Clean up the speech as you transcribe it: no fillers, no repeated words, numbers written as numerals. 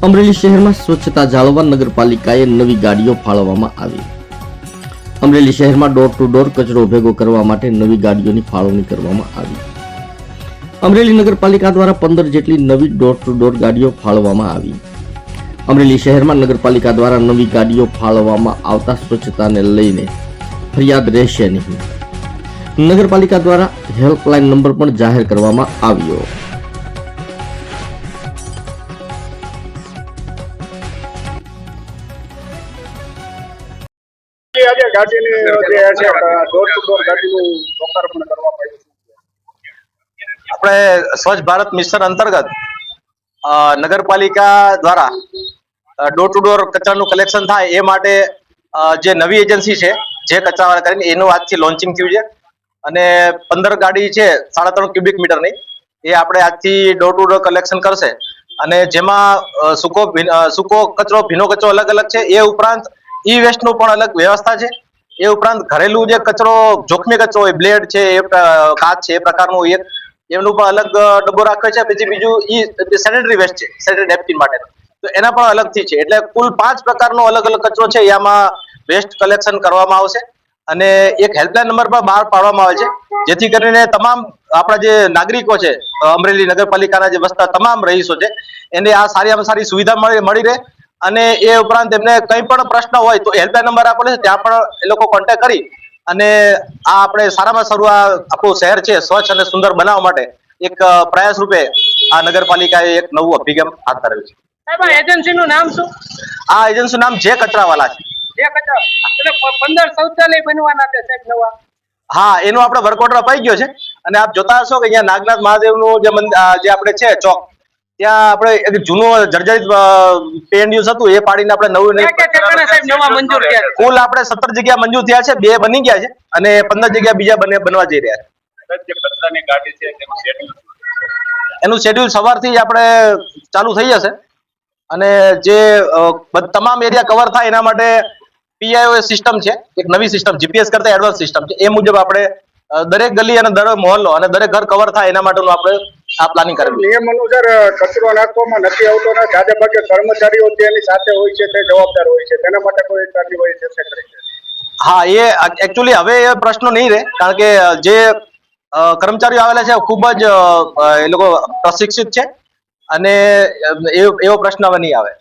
અમરેલી શહેરમાં સ્વચ્છતા જાળવવા નગરપાલિકાએ નવી ગાડીઓ ફાળવવામાં આવી। અમરેલી શહેરમાં ડોર ટુ ડોર કચરો ભેગો કરવા માટે નવી ગાડીઓની ફાળવણી કરવામાં આવી। અમરેલી નગરપાલિકા દ્વારા 15 જેટલી નવી ડોર ટુ ડોર ગાડીઓ ફાળવવામાં આવી। અમરેલી શહેરમાં નગરપાલિકા દ્વારા નવી ગાડીઓ ફાળવવામાં આવતા સ્વચ્છતાને લઈને ફરિયાદ રહેશે નહીં। નગરપાલિકા દ્વારા હેલ્પલાઇન નંબર પણ જાહેર કરવામાં આવ્યો। આજે ગાડીની જે છે ડોર ટુ ડોર ગાડીનું લોકાર્પણ કરવામાં આવ્યું છે। આપણે સ્વચ્છ ભારત મિશન અંતર્ગત નગરપાલિકા દ્વારા ડોર ટુ ડોર કચરાનું કલેક્શન થાય એ માટે જે નવી એજન્સી છે જે કચરાવાળા કરીને એનું આજથી લોન્ચિંગ થયું છે અને 15 ગાડી છે 3.5 ક્યુબિક મીટરની એ આપણે આજથી ડોર ટુ ડોર કલેક્શન કરશે અને જેમાં સૂકો કચરો ભીનો કચરો અલગ અલગ છે। એ ઉપરાંત ઈ વેસ્ટનું પણ અલગ વ્યવસ્થા છે। એ ઉપરાંત ઘરેલું જે કચરો જોખમી કચરો હોય બ્લેડ છે એ કાચ છે એ પ્રકારનું એમનું પણ અલગ ડબ્બો રાખ્યો છે। પછી બીજું ઈ સેનેટરી વેસ્ટ છે સેનેટરી નેપકિન માટે તો એના પણ અલગથી છે। એટલે કુલ 5 પ્રકારનો અલગ અલગ કચરો છે એમાં વેસ્ટ કલેક્શન કરવામાં આવશે અને એક હેલ્પલાઇન નંબર પણ બહાર પાડવામાં આવે છે જેથી કરીને તમામ આપણા જે નાગરિકો છે અમરેલી નગરપાલિકાના જે વસતા તમામ રહીશો છે એને આ સારામાં સારી સુવિધા મળી રહે અને એ ઉપરાંત એમને કંઈ પણ પ્રશ્ન હોય તો હેલ્પલાઇન નંબર આપેલો છે ત્યાં પણ એ લોકો કોન્ટેક્ટ કરી અને આ આપણે સારામાં સારું આ આપણું શહેર છે સ્વચ્છ અને સુંદર બનાવવા માટે એક પ્રયાસ રૂપે આ નગરપાલિકાએ એક નવું અભિગમ હાથ ધરેલું છે। સાહેબ આ એજન્સીનું નામ શું? આ એજન્સીનું નામ જે કચરાવાલા છે। જે કચરા એટલે 15 શૌચાલય બનવાના છે સાહેબ નવા। હા એનો આપણે વર્ક ઓર્ડર અપાઈ ગયો છે અને આપ જોતા હશો કે અહીંયા નાગનાથ મહાદેવનું જે આપણે છે ચોક ત્યાં આપણે એક જૂનું જર્જરિત પેન યુઝ હતું એ પાડીને આપણે નવું સાહેબ નવા મંજૂર થયા છે। કુલ આપણે 17 જગ્યા મંજૂર થયા છે 2 બની ગયા છે અને 15 જગ્યા બીજા બનવા જઈ રહ્યા છે। જે કચરાની ગાડી છે તેનું શેડ્યુલ એનું શેડ્યુલ સવારથી જ આપણે ચાલુ થઈ જશે અને જે તમામ એરિયા કવર થાય એના માટે પીઆઈઓ સિસ્ટમ છે એક નવી સિસ્ટમ જીપીએસ કરતા એડવાન્સ સિસ્ટમ છે એ મુજબ આપણે દરેક ગલી અને દરેક મહોલ્લો અને દરેક ઘર કવર થાય એના માટેનું આપણે આ પ્લાનિંગ કરેલું છે। નિયમ અનુસાર કચરો નાખવામાં નથી આવતો ને જાજે ભાગે કર્મચારીઓ તેની સાથે હોય છે તે જવાબદાર હોય છે તેના માટે કોઈ કાર્યવાહી થશે ખરી? હા એ એકચ્યુઅલી હવે એ પ્રશ્ન નહીં રહે કારણ કે જે કર્મચારીઓ આવેલા છે ખૂબ જ એ લોકો પ્રશિક્ષિત છે અને એવો પ્રશ્ન હવે નહીં આવે।